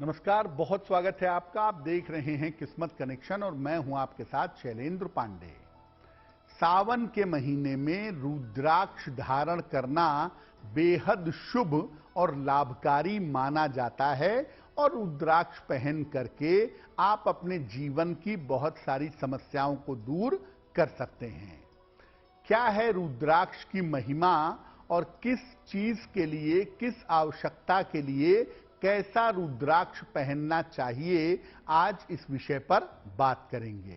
नमस्कार, बहुत स्वागत है आपका। आप देख रहे हैं किस्मत कनेक्शन और मैं हूं आपके साथ शैलेंद्र पांडे। सावन के महीने में रुद्राक्ष धारण करना बेहद शुभ और लाभकारी माना जाता है और रुद्राक्ष पहन करके आप अपने जीवन की बहुत सारी समस्याओं को दूर कर सकते हैं। क्या है रुद्राक्ष की महिमा और किस चीज के लिए, किस आवश्यकता के लिए कैसा रुद्राक्ष पहनना चाहिए, आज इस विषय पर बात करेंगे।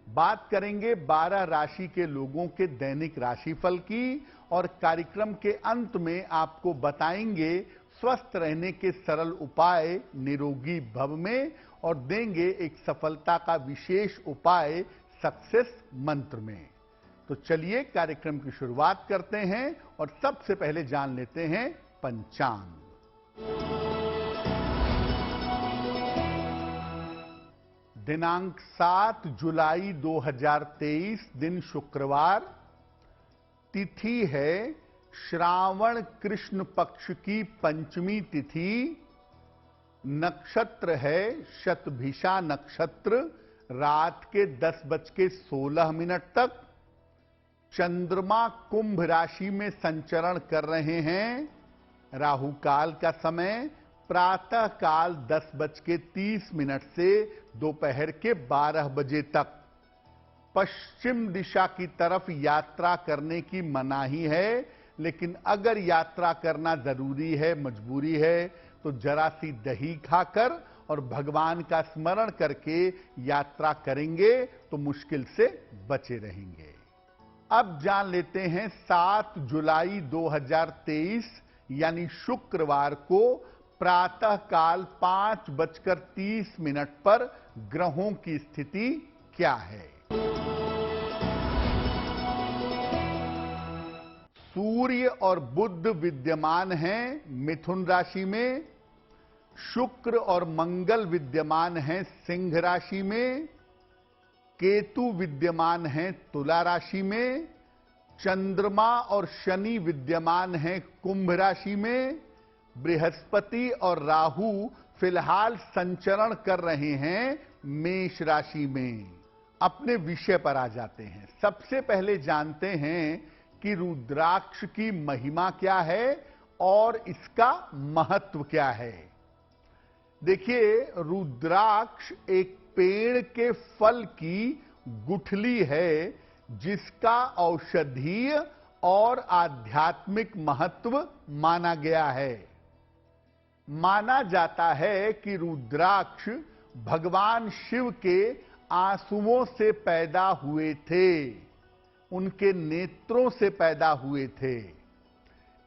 बात करेंगे 12 राशि के लोगों के दैनिक राशिफल की और कार्यक्रम के अंत में आपको बताएंगे स्वस्थ रहने के सरल उपाय निरोगी भव में और देंगे एक सफलता का विशेष उपाय सक्सेस मंत्र में। तो चलिए कार्यक्रम की शुरुआत करते हैं और सबसे पहले जान लेते हैं पंचांग। दिनांक 7 जुलाई 2023, दिन शुक्रवार, तिथि है श्रावण कृष्ण पक्ष की पंचमी तिथि, नक्षत्र है शतभिषा नक्षत्र, रात के 10:16 तक। चंद्रमा कुंभ राशि में संचरण कर रहे हैं। राहु काल का समय प्रातः काल 10:30 से दोपहर के 12 बजे तक। पश्चिम दिशा की तरफ यात्रा करने की मनाही है, लेकिन अगर यात्रा करना जरूरी है, मजबूरी है, तो जरा सी दही खाकर और भगवान का स्मरण करके यात्रा करेंगे तो मुश्किल से बचे रहेंगे। अब जान लेते हैं 7 जुलाई 2023 यानी शुक्रवार को प्रातः काल 5:30 पर ग्रहों की स्थिति क्या है। सूर्य और बुध विद्यमान हैं मिथुन राशि में, शुक्र और मंगल विद्यमान हैं सिंह राशि में, केतु विद्यमान हैं तुला राशि में, चंद्रमा और शनि विद्यमान हैं कुंभ राशि में, बृहस्पति और राहु फिलहाल संचरण कर रहे हैं मेष राशि में। अपने विषय पर आ जाते हैं। सबसे पहले जानते हैं कि रुद्राक्ष की महिमा क्या है और इसका महत्व क्या है। देखिए, रुद्राक्ष एक पेड़ के फल की गुठली है जिसका औषधीय और आध्यात्मिक महत्व माना गया है। माना जाता है कि रुद्राक्ष भगवान शिव के आंसुओं से पैदा हुए थे, उनके नेत्रों से पैदा हुए थे।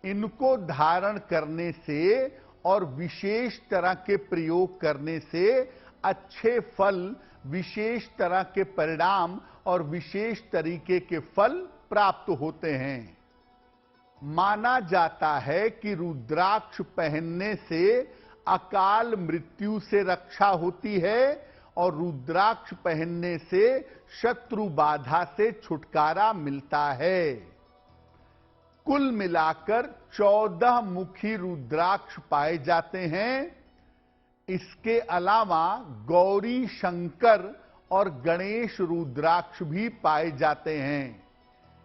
इनको धारण करने से और विशेष तरह के प्रयोग करने से अच्छे फल, विशेष तरह के परिणाम और विशेष तरीके के फल प्राप्त होते हैं। माना जाता है कि रुद्राक्ष पहनने से अकाल मृत्यु से रक्षा होती है और रुद्राक्ष पहनने से शत्रु बाधा से छुटकारा मिलता है। कुल मिलाकर 14 मुखी रुद्राक्ष पाए जाते हैं। इसके अलावा गौरी शंकर और गणेश रुद्राक्ष भी पाए जाते हैं।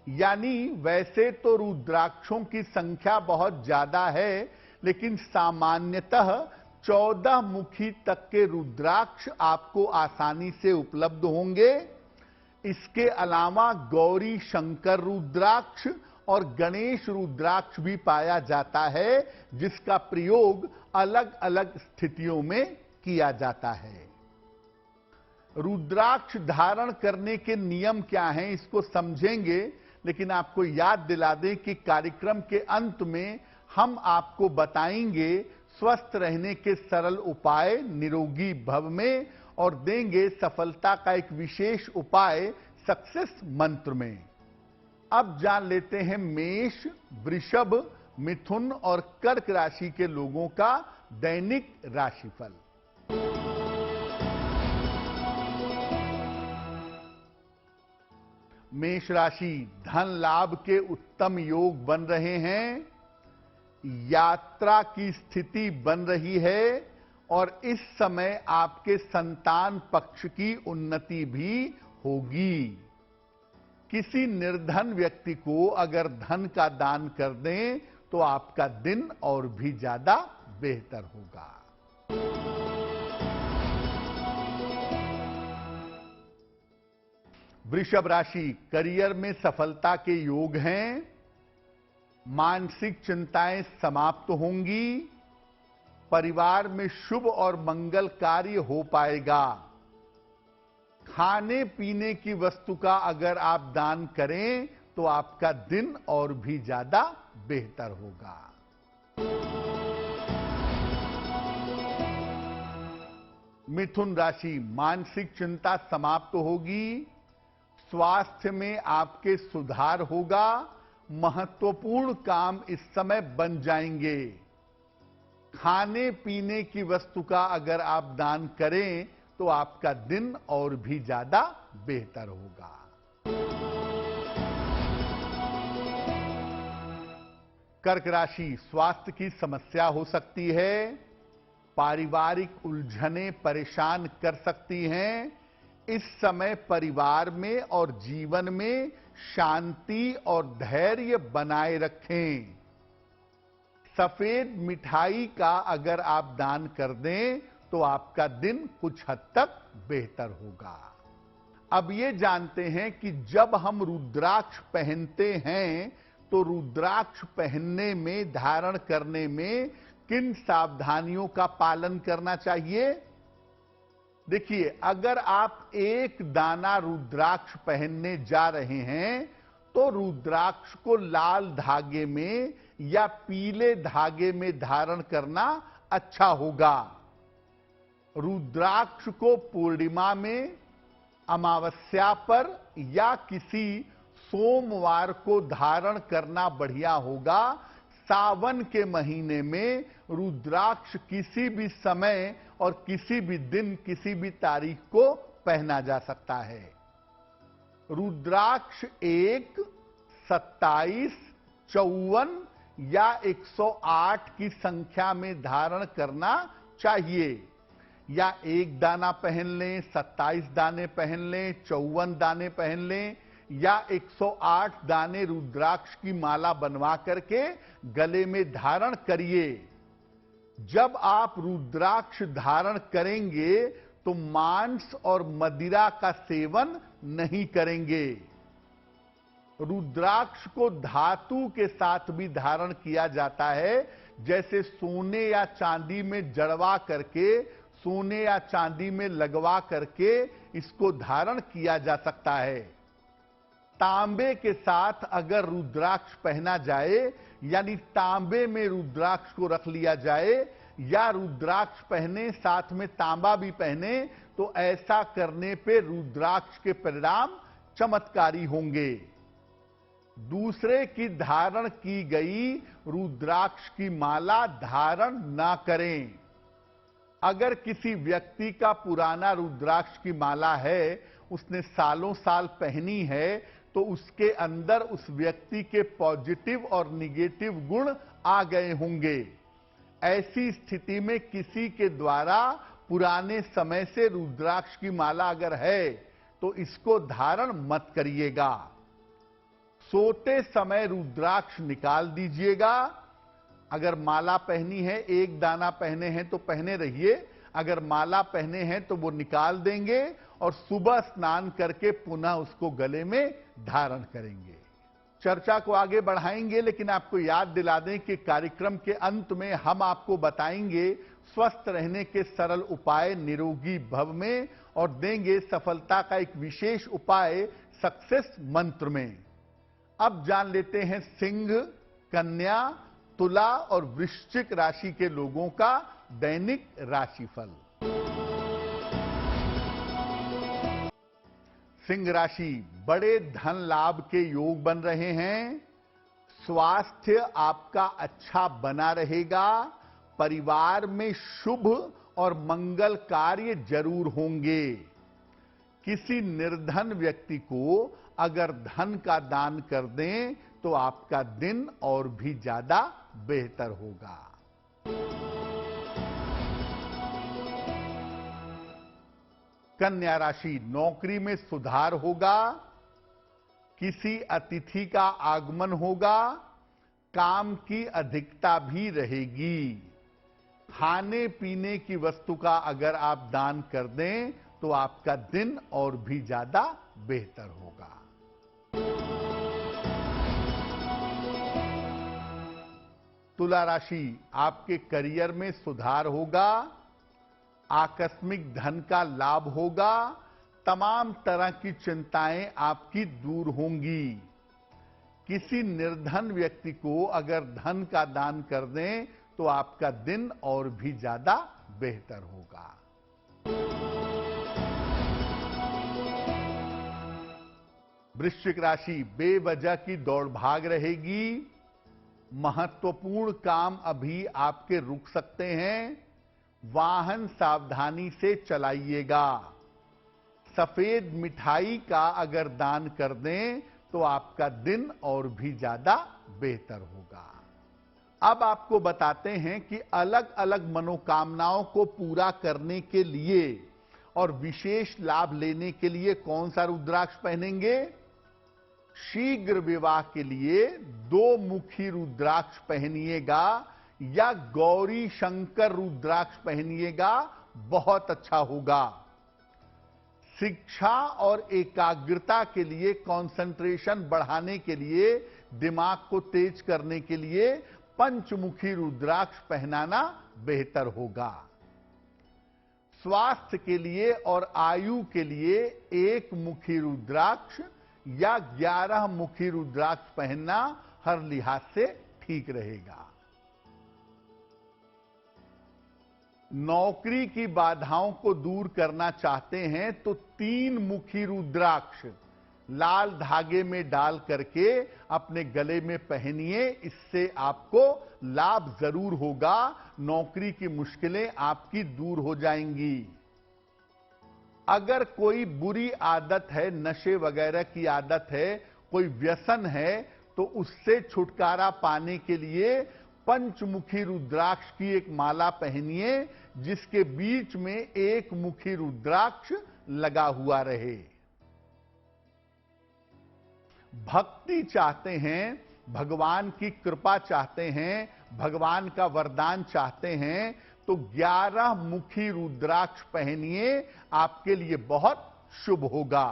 यानी वैसे तो रुद्राक्षों की संख्या बहुत ज्यादा है, लेकिन सामान्यतः 14 मुखी तक के रुद्राक्ष आपको आसानी से उपलब्ध होंगे। इसके अलावा गौरी शंकर रुद्राक्ष और गणेश रुद्राक्ष भी पाया जाता है, जिसका प्रयोग अलग अलग स्थितियों में किया जाता है। रुद्राक्ष धारण करने के नियम क्या हैं, इसको समझेंगे, लेकिन आपको याद दिला दें कि कार्यक्रम के अंत में हम आपको बताएंगे स्वस्थ रहने के सरल उपाय निरोगी भव में और देंगे सफलता का एक विशेष उपाय सक्सेस मंत्र में। अब जान लेते हैं मेष, वृषभ, मिथुन और कर्क राशि के लोगों का दैनिक राशिफल। मेष राशि, धन लाभ के उत्तम योग बन रहे हैं, यात्रा की स्थिति बन रही है और इस समय आपके संतान पक्ष की उन्नति भी होगी। किसी निर्धन व्यक्ति को अगर धन का दान कर दें तो आपका दिन और भी ज्यादा बेहतर होगा। वृषभ राशि, करियर में सफलता के योग हैं। मानसिक चिंताएं समाप्त होंगी। परिवार में शुभ और मंगल कार्य हो पाएगा। खाने पीने की वस्तु का अगर आप दान करें तो आपका दिन और भी ज्यादा बेहतर होगा। मिथुन राशि, मानसिक चिंता समाप्त होगी। स्वास्थ्य में आपके सुधार होगा। महत्वपूर्ण काम इस समय बन जाएंगे। खाने पीने की वस्तु का अगर आप दान करें तो आपका दिन और भी ज्यादा बेहतर होगा। कर्क राशि, स्वास्थ्य की समस्या हो सकती है। पारिवारिक उलझनें परेशान कर सकती हैं। इस समय परिवार में और जीवन में शांति और धैर्य बनाए रखें। सफेद मिठाई का अगर आप दान कर दें तो आपका दिन कुछ हद तक बेहतर होगा। अब ये जानते हैं कि जब हम रुद्राक्ष पहनते हैं तो रुद्राक्ष पहनने में, धारण करने में किन सावधानियों का पालन करना चाहिए। देखिए, अगर आप एक दाना रुद्राक्ष पहनने जा रहे हैं तो रुद्राक्ष को लाल धागे में या पीले धागे में धारण करना अच्छा होगा। रुद्राक्ष को पूर्णिमा में, अमावस्या पर या किसी सोमवार को धारण करना बढ़िया होगा। सावन के महीने में रुद्राक्ष किसी भी समय और किसी भी दिन, किसी भी तारीख को पहना जा सकता है। रुद्राक्ष 1, 27, 54 या 108 की संख्या में धारण करना चाहिए। या एक दाना पहन लें, 27 दाने पहन लें, 54 दाने पहन लें, या 108 दाने रुद्राक्ष की माला बनवा करके गले में धारण करिए। जब आप रुद्राक्ष धारण करेंगे तो मांस और मदिरा का सेवन नहीं करेंगे। रुद्राक्ष को धातु के साथ भी धारण किया जाता है, जैसे सोने या चांदी में जड़वा करके, सोने या चांदी में लगवा करके इसको धारण किया जा सकता है। तांबे के साथ अगर रुद्राक्ष पहना जाए, यानी तांबे में रुद्राक्ष को रख लिया जाए, या रुद्राक्ष पहने साथ में तांबा भी पहने, तो ऐसा करने पे रुद्राक्ष के परिणाम चमत्कारी होंगे। दूसरे की धारण की गई रुद्राक्ष की माला धारण ना करें। अगर किसी व्यक्ति का पुराना रुद्राक्ष की माला है, उसने सालों साल पहनी है, तो उसके अंदर उस व्यक्ति के पॉजिटिव और निगेटिव गुण आ गए होंगे। ऐसी स्थिति में किसी के द्वारा पुराने समय से रुद्राक्ष की माला अगर है तो इसको धारण मत करिएगा। सोते समय रुद्राक्ष निकाल दीजिएगा। अगर माला पहनी है, एक दाना पहने हैं तो पहने रहिए। अगर माला पहने हैं तो वो निकाल देंगे और सुबह स्नान करके पुनः उसको गले में धारण करेंगे। चर्चा को आगे बढ़ाएंगे, लेकिन आपको याद दिला दें कि कार्यक्रम के अंत में हम आपको बताएंगे स्वस्थ रहने के सरल उपाय निरोगी भव में, और देंगे सफलता का एक विशेष उपाय सक्सेस मंत्र में। अब जान लेते हैं सिंह, कन्या, तुला और वृश्चिक राशि के लोगों का दैनिक राशिफल। सिंह राशि, बड़े धन लाभ के योग बन रहे हैं। स्वास्थ्य आपका अच्छा बना रहेगा। परिवार में शुभ और मंगल कार्य जरूर होंगे। किसी निर्धन व्यक्ति को अगर धन का दान कर दें तो आपका दिन और भी ज्यादा बेहतर होगा। कन्या राशि, नौकरी में सुधार होगा, किसी अतिथि का आगमन होगा, काम की अधिकता भी रहेगी। खाने पीने की वस्तु का अगर आप दान कर दें तो आपका दिन और भी ज्यादा बेहतर होगा। तुला राशि, आपके करियर में सुधार होगा, आकस्मिक धन का लाभ होगा, तमाम तरह की चिंताएं आपकी दूर होंगी। किसी निर्धन व्यक्ति को अगर धन का दान कर दें तो आपका दिन और भी ज्यादा बेहतर होगा। वृश्चिक राशि, बेवजह की दौड़ भाग रहेगी, महत्वपूर्ण काम अभी आपके रुक सकते हैं, वाहन सावधानी से चलाइएगा। सफेद मिठाई का अगर दान कर दें तो आपका दिन और भी ज्यादा बेहतर होगा। अब आपको बताते हैं कि अलग अलग मनोकामनाओं को पूरा करने के लिए और विशेष लाभ लेने के लिए कौन सा रुद्राक्ष पहनेंगे। शीघ्र विवाह के लिए 2 मुखी रुद्राक्ष पहनिएगा या गौरी शंकर रुद्राक्ष पहनिएगा, बहुत अच्छा होगा। शिक्षा और एकाग्रता के लिए, कंसंट्रेशन बढ़ाने के लिए, दिमाग को तेज करने के लिए पंचमुखी रुद्राक्ष पहनाना बेहतर होगा। स्वास्थ्य के लिए और आयु के लिए 1 मुखी रुद्राक्ष या 11 मुखी रुद्राक्ष पहनना हर लिहाज से ठीक रहेगा। नौकरी की बाधाओं को दूर करना चाहते हैं तो 3 मुखी रुद्राक्ष लाल धागे में डाल करके अपने गले में पहनिए, इससे आपको लाभ जरूर होगा, नौकरी की मुश्किलें आपकी दूर हो जाएंगी। अगर कोई बुरी आदत है, नशे वगैरह की आदत है, कोई व्यसन है, तो उससे छुटकारा पाने के लिए पंचमुखी रुद्राक्ष की एक माला पहनिए जिसके बीच में 1 मुखी रुद्राक्ष लगा हुआ रहे। भक्ति चाहते हैं, भगवान की कृपा चाहते हैं, भगवान का वरदान चाहते हैं तो 11 मुखी रुद्राक्ष पहनिए, आपके लिए बहुत शुभ होगा।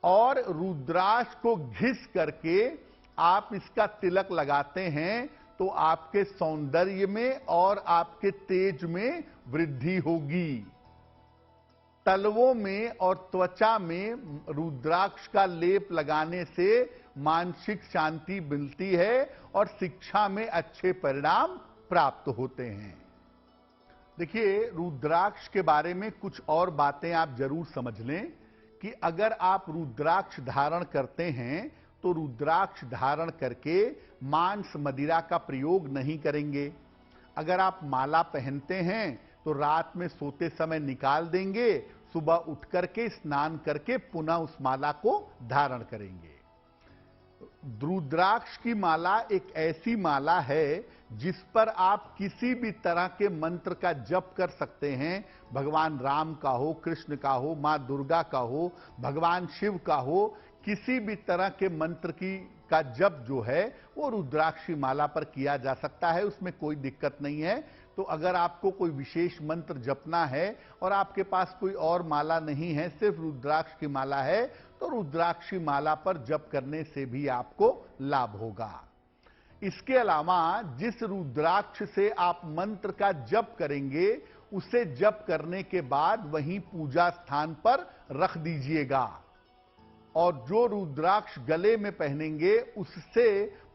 और रुद्राक्ष को घिस करके आप इसका तिलक लगाते हैं तो आपके सौंदर्य में और आपके तेज में वृद्धि होगी। तलवों में और त्वचा में रुद्राक्ष का लेप लगाने से मानसिक शांति मिलती है और शिक्षा में अच्छे परिणाम प्राप्त होते हैं। देखिए, रुद्राक्ष के बारे में कुछ और बातें आप जरूर समझ लें कि अगर आप रुद्राक्ष धारण करते हैं तो रुद्राक्ष धारण करके मांस मदिरा का प्रयोग नहीं करेंगे। अगर आप माला पहनते हैं तो रात में सोते समय निकाल देंगे, सुबह उठ करके स्नान करके पुनः उस माला को धारण करेंगे। रुद्राक्ष की माला एक ऐसी माला है जिस पर आप किसी भी तरह के मंत्र का जप कर सकते हैं। भगवान राम का हो, कृष्ण का हो, मां दुर्गा का हो, भगवान शिव का हो, किसी भी तरह के मंत्र का जप जो है वो रुद्राक्ष की माला पर किया जा सकता है, उसमें कोई दिक्कत नहीं है। तो अगर आपको कोई विशेष मंत्र जपना है और आपके पास कोई और माला नहीं है, सिर्फ रुद्राक्ष की माला है, तो रुद्राक्ष की माला पर जप करने से भी आपको लाभ होगा। इसके अलावा जिस रुद्राक्ष से आप मंत्र का जप करेंगे उसे जप करने के बाद वहीं पूजा स्थान पर रख दीजिएगा। और जो रुद्राक्ष गले में पहनेंगे उससे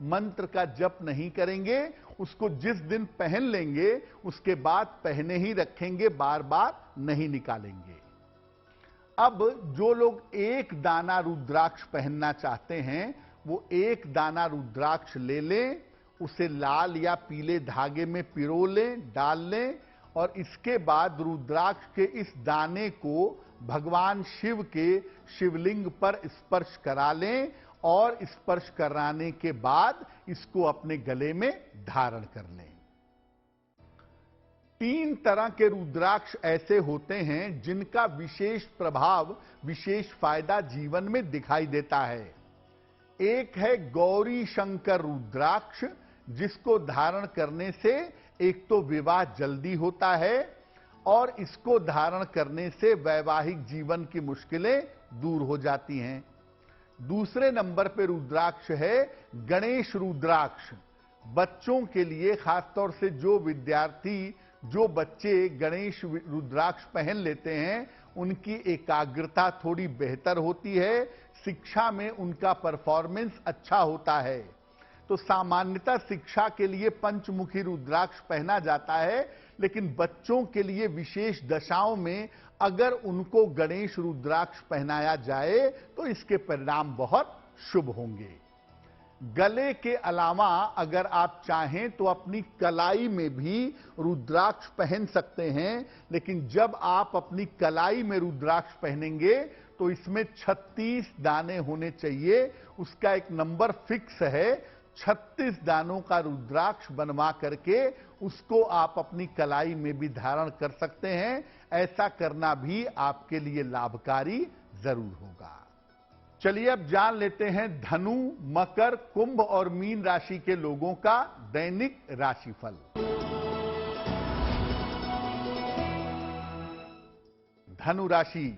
मंत्र का जप नहीं करेंगे, उसको जिस दिन पहन लेंगे उसके बाद पहने ही रखेंगे, बार बार नहीं निकालेंगे। अब जो लोग 1 दाना रुद्राक्ष पहनना चाहते हैं वो 1 दाना रुद्राक्ष ले लें, उसे लाल या पीले धागे में पिरो लें, डाल लें और इसके बाद रुद्राक्ष के इस दाने को भगवान शिव के शिवलिंग पर स्पर्श करा लें और स्पर्श कराने के बाद इसको अपने गले में धारण कर लें। 3 तरह के रुद्राक्ष ऐसे होते हैं जिनका विशेष प्रभाव, विशेष फायदा जीवन में दिखाई देता है। एक है गौरी शंकर रुद्राक्ष, जिसको धारण करने से एक तो विवाह जल्दी होता है और इसको धारण करने से वैवाहिक जीवन की मुश्किलें दूर हो जाती हैं। दूसरे नंबर पे रुद्राक्ष है गणेश रुद्राक्ष। बच्चों के लिए, खासतौर से जो विद्यार्थी, जो बच्चे गणेश रुद्राक्ष पहन लेते हैं, उनकी एकाग्रता थोड़ी बेहतर होती है, शिक्षा में उनका परफॉर्मेंस अच्छा होता है। तो सामान्यतः शिक्षा के लिए पंचमुखी रुद्राक्ष पहना जाता है, लेकिन बच्चों के लिए विशेष दशाओं में अगर उनको गणेश रुद्राक्ष पहनाया जाए तो इसके परिणाम बहुत शुभ होंगे। गले के अलावा अगर आप चाहें तो अपनी कलाई में भी रुद्राक्ष पहन सकते हैं, लेकिन जब आप अपनी कलाई में रुद्राक्ष पहनेंगे तो इसमें 36 दाने होने चाहिए। उसका एक नंबर फिक्स है। 36 दानों का रुद्राक्ष बनवा करके उसको आप अपनी कलाई में भी धारण कर सकते हैं। ऐसा करना भी आपके लिए लाभकारी जरूर होगा। चलिए अब जान लेते हैं धनु, मकर, कुंभ और मीन राशि के लोगों का दैनिक राशिफल। धनु राशि,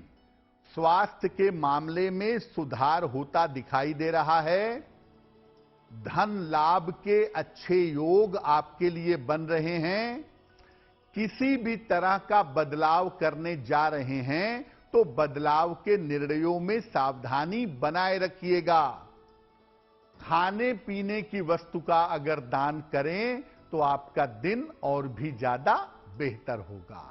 स्वास्थ्य के मामले में सुधार होता दिखाई दे रहा है। धन लाभ के अच्छे योग आपके लिए बन रहे हैं। किसी भी तरह का बदलाव करने जा रहे हैं तो बदलाव के निर्णयों में सावधानी बनाए रखिएगा। खाने पीने की वस्तु का अगर दान करें तो आपका दिन और भी ज्यादा बेहतर होगा।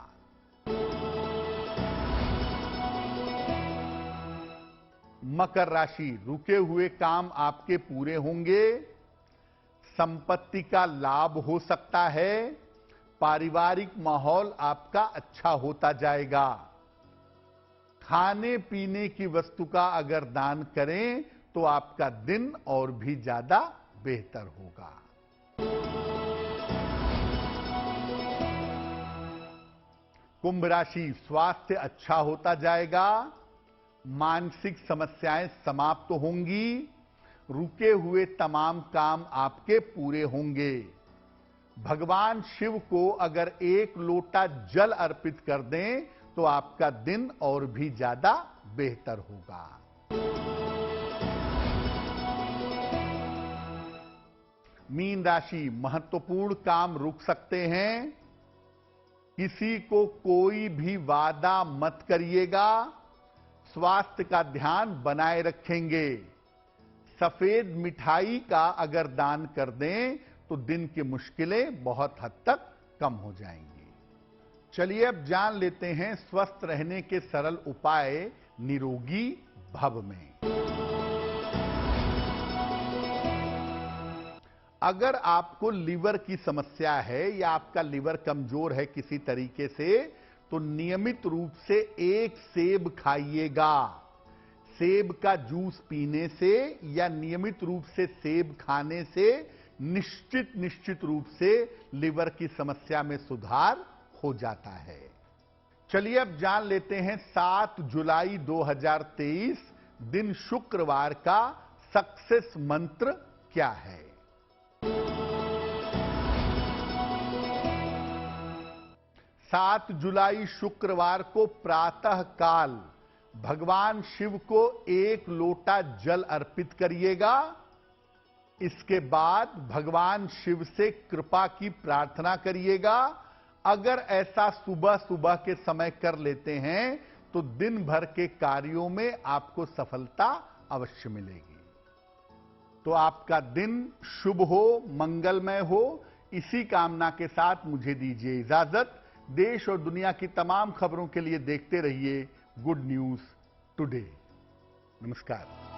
मकर राशि, रुके हुए काम आपके पूरे होंगे। संपत्ति का लाभ हो सकता है। पारिवारिक माहौल आपका अच्छा होता जाएगा। खाने पीने की वस्तु का अगर दान करें तो आपका दिन और भी ज्यादा बेहतर होगा। कुंभ राशि, स्वास्थ्य अच्छा होता जाएगा। मानसिक समस्याएं समाप्त होंगी। रुके हुए तमाम काम आपके पूरे होंगे। भगवान शिव को अगर 1 लोटा जल अर्पित कर दें तो आपका दिन और भी ज्यादा बेहतर होगा। मीन राशि, महत्वपूर्ण काम रुक सकते हैं। किसी को कोई भी वादा मत करिएगा। स्वास्थ्य का ध्यान बनाए रखेंगे। सफेद मिठाई का अगर दान कर दें तो दिन की मुश्किलें बहुत हद तक कम हो जाएंगी। चलिए अब जान लेते हैं स्वस्थ रहने के सरल उपाय निरोगी भव में। अगर आपको लीवर की समस्या है या आपका लीवर कमजोर है किसी तरीके से, तो नियमित रूप से 1 सेब खाइएगा। सेब का जूस पीने से या नियमित रूप से सेब खाने से निश्चित रूप से लीवर की समस्या में सुधार हो जाता है। चलिए अब जान लेते हैं 7 जुलाई 2023 दिन शुक्रवार का सक्सेस मंत्र क्या है। 7 जुलाई शुक्रवार को प्रातः काल भगवान शिव को 1 लोटा जल अर्पित करिएगा। इसके बाद भगवान शिव से कृपा की प्रार्थना करिएगा। अगर ऐसा सुबह सुबह के समय कर लेते हैं तो दिन भर के कार्यों में आपको सफलता अवश्य मिलेगी। तो आपका दिन शुभ हो, मंगलमय हो, इसी कामना के साथ मुझे दीजिए इजाजत। देश और दुनिया की तमाम खबरों के लिए देखते रहिए गुड न्यूज टुडे। नमस्कार।